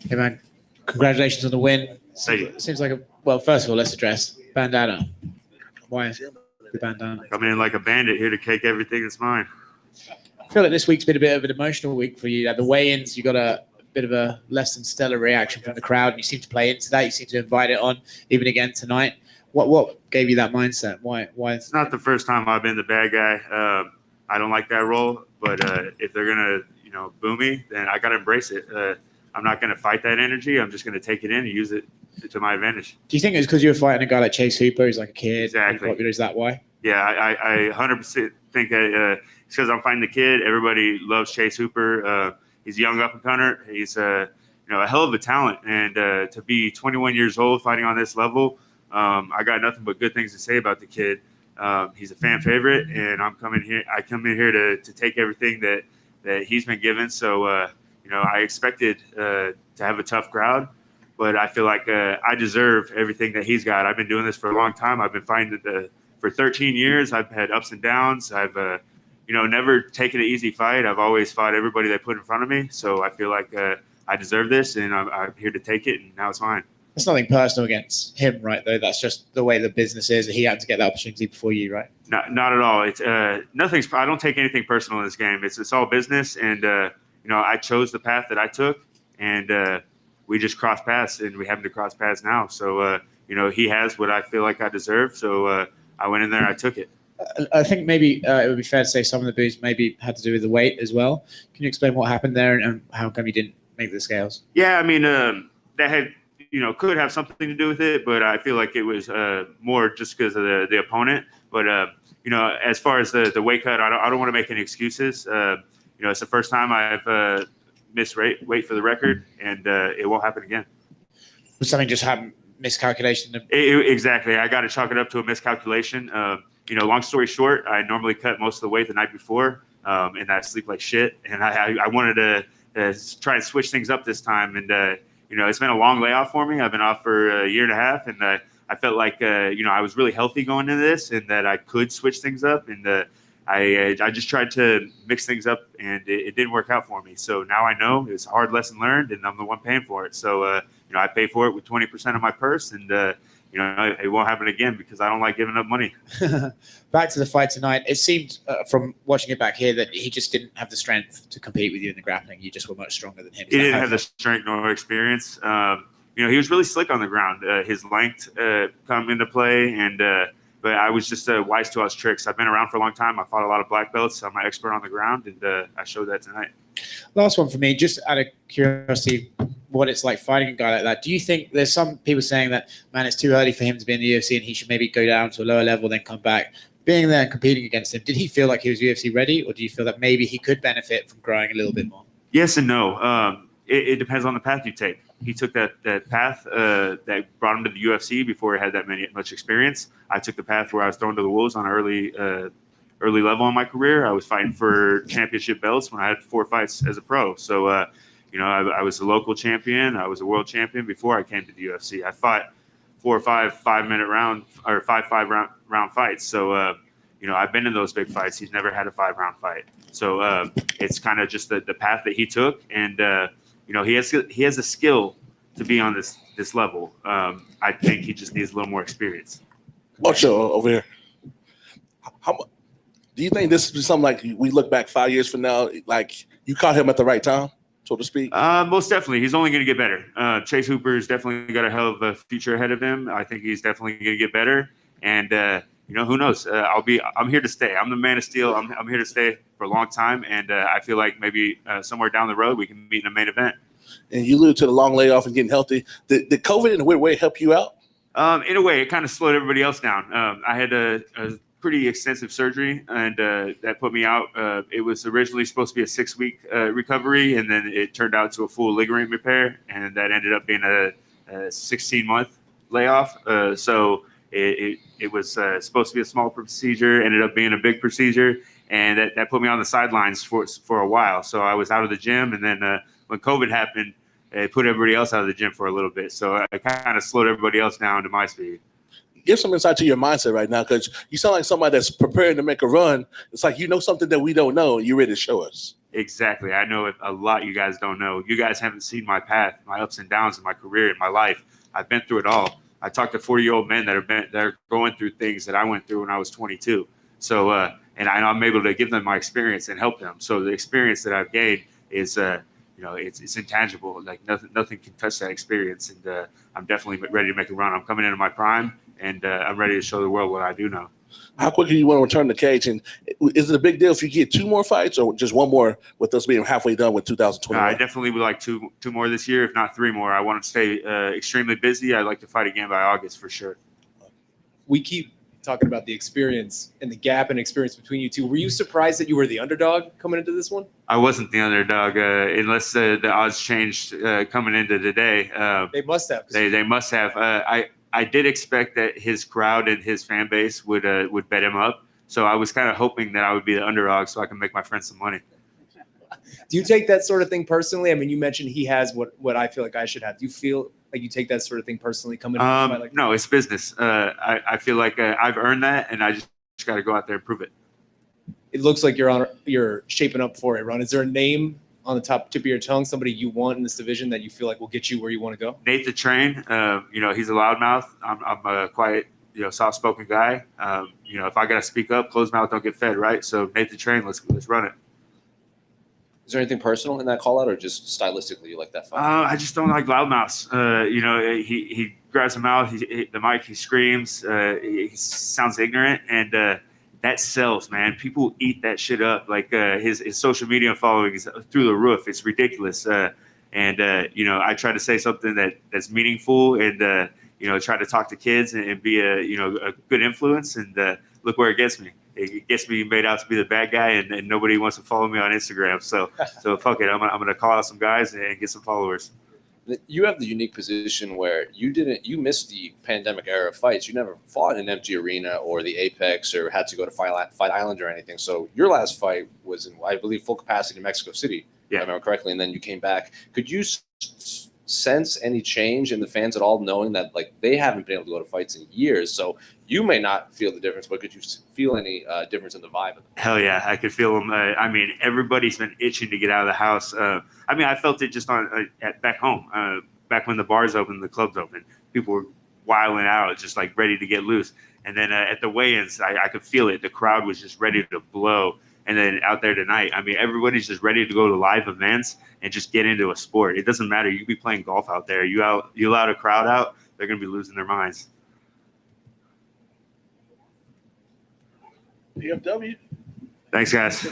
Hey, man. Congratulations on the win. Thank you. Seems like first of all, let's address bandana. Why the bandana? Coming in like a bandit here to take everything that's mine. I feel like this week's been a bit of an emotional week for you. At the weigh-ins, you got a bit of a less than stellar reaction from the crowd, and you seem to play into that. You seem to invite it on, even again tonight. What gave you that mindset? Why? It's not the first time I've been the bad guy. I don't like that role, but if they're gonna, boo me, then I gotta embrace it. I'm not gonna fight that energy. I'm just gonna take it in and use it to my advantage. Do you think it's because you were fighting a guy like Chase Hooper, who's like a kid? Exactly. Is that why? Yeah, I 100% think that it's because I'm fighting the kid. Everybody loves Chase Hooper. He's a young up-and-comer. He's a hell of a talent, and to be 21 years old fighting on this level, I got nothing but good things to say about the kid. He's a fan favorite, and I come in here to take everything that he's been given. So I expected to have a tough crowd, but I feel like I deserve everything that he's got. I've been doing this for a long time. I've been fighting for 13 years. I've had ups and downs. I've never taken an easy fight. I've always fought everybody they put in front of me. So I feel like I deserve this, and I'm here to take it, and now it's mine. It's nothing personal against him, right, though? That's just the way the business is. He had to get the opportunity before you, right? Not at all. It's nothing's. I don't take anything personal in this game. It's all business, and I chose the path that I took, and we just crossed paths, and we happen to cross paths now. So he has what I feel like I deserve. So I went in there, and I took it. I think maybe it would be fair to say some of the boos maybe had to do with the weight as well. Can you explain what happened there and how come you didn't make the scales? Yeah, I mean that had could have something to do with it, but I feel like it was more just because of the opponent. But as far as the weight cut, I don't want to make any excuses. It's the first time I've missed weight for the record, and it won't happen again. Was something just happened? Miscalculation? Exactly. I got to chalk it up to a miscalculation. Long story short, I normally cut most of the weight the night before, and I sleep like shit. And I wanted to try and switch things up this time. And, it's been a long layoff for me. I've been off for a year and a half, and I felt like, I was really healthy going into this and that I could switch things up. And I just tried to mix things up, and it didn't work out for me. So now I know it's a hard lesson learned, and I'm the one paying for it. So, I pay for it with 20% of my purse, and, it won't happen again because I don't like giving up money. Back to the fight tonight. It seemed from watching it back here that he just didn't have the strength to compete with you in the grappling. You just were much stronger than him. He didn't have the strength nor experience. He was really slick on the ground. His length come into play, and but I was just wise to his tricks. I've been around for a long time. I fought a lot of black belts. I'm an expert on the ground, and I showed that tonight. Last one for me, just out of curiosity, what it's like fighting a guy like that. Do you think there's some people saying that, man, it's too early for him to be in the UFC and he should maybe go down to a lower level, then come back? Being there and competing against him, did he feel like he was UFC ready, or do you feel that maybe he could benefit from growing a little bit more? Yes and no. It depends on the path you take. He took that path that brought him to the UFC before he had much experience. I took the path where I was thrown to the wolves on an early level in my career. I was fighting for championship belts when I had 4 fights as a pro. So, I was a local champion. I was a world champion before I came to the UFC. I fought 4 or 5 5-minute round or 5 round fights. So, I've been in those big fights. He's never had a 5-round fight. So it's kind of just the path that he took. And, he has a skill to be on this level. I think he just needs a little more experience. Ocho over here. Do you think this is something like we look back 5 years from now, like you caught him at the right time, so to speak? Most definitely. He's only going to get better. Chase Hooper's definitely got a hell of a future ahead of him. I think he's definitely going to get better. And, who knows? I'm here to stay. I'm the man of steel. I'm here to stay for a long time. And I feel like maybe somewhere down the road we can meet in a main event. And you alluded to the long layoff and getting healthy. Did COVID in a weird way help you out? In a way, it kind of slowed everybody else down. I had a pretty extensive surgery, and that put me out. It was originally supposed to be a 6-week recovery, and then it turned out to a full ligament repair, and that ended up being a 16-month layoff. So it was supposed to be a small procedure, ended up being a big procedure, and that put me on the sidelines for a while. So I was out of the gym, and then when COVID happened, it put everybody else out of the gym for a little bit. So I kind of slowed everybody else down to my speed. Give some insight to your mindset right now, because you sound like somebody that's preparing to make a run. It's like you know something that we don't know, and you're ready to show us. Exactly. I know a lot you guys don't know. You guys haven't seen my path, my ups and downs in my career, in my life. I've been through it all. I talk to 40-year-old men that are going through things that I went through when I was 22. So, and I'm able to give them my experience and help them. So the experience that I've gained is, it's intangible. Like nothing can touch that experience. And I'm definitely ready to make a run. I'm coming into my prime, and I'm ready to show the world what I do know. How quickly you want to return to the cage? And is it a big deal if you get 2 more fights or just 1 more with us being halfway done with 2021? I definitely would like two more this year, if not 3 more. I want to stay extremely busy. I'd like to fight again by August for sure. We keep talking about the experience and the gap in experience between you two. Were you surprised that you were the underdog coming into this one? I wasn't the underdog, unless the odds changed coming into today. They must have. They must have. I did expect that his crowd and his fan base would bet him up. So I was kind of hoping that I would be the underdog so I can make my friends some money. Do you take that sort of thing personally? I mean, you mentioned he has what I feel like I should have. Do you feel like you take that sort of thing personally coming into a fight like that? No, it's business. I feel like I've earned that, and I just got to go out there and prove it. It looks like you're shaping up for a run. Is there a name on the tip of your tongue, somebody you want in this division that you feel like will get you where you want to go? Nate the Train, he's a loudmouth. I'm a quiet, soft-spoken guy. If I got to speak up, closed mouth don't get fed, right? So Nate the Train, let's run it. Is there anything personal in that call out, or just stylistically you like that fight? I just don't like loudmouths. He grabs the mouth, the mic, he screams, he sounds ignorant, and that sells, man. People eat that shit up. Like his social media following is through the roof. It's ridiculous. I try to say something that's meaningful, and try to talk to kids and be a good influence. And look where it gets me. It gets me made out to be the bad guy, and nobody wants to follow me on Instagram. So fuck it. I'm gonna call out some guys and get some followers. You have the unique position where you missed the pandemic era of fights. You never fought in an empty arena or the Apex or had to go to Fight Island or anything. So your last fight was in, I believe, full capacity in Mexico City, if I remember correctly, and then you came back. Could you sense any change in the fans at all, knowing that like they haven't been able to go to fights in years? So you may not feel the difference, but could you feel any difference in the vibe? Hell yeah, I could feel them. Everybody's been itching to get out of the house. I felt it just back home. Back when the bars opened, the clubs opened, people were wilding out, just like ready to get loose. And then at the weigh-ins, I could feel it. The crowd was just ready to blow. And then out there tonight, everybody's just ready to go to live events and just get into a sport. It doesn't matter. You could be playing golf out there. You allow a crowd out, they're going to be losing their minds. PFW. Thanks, guys.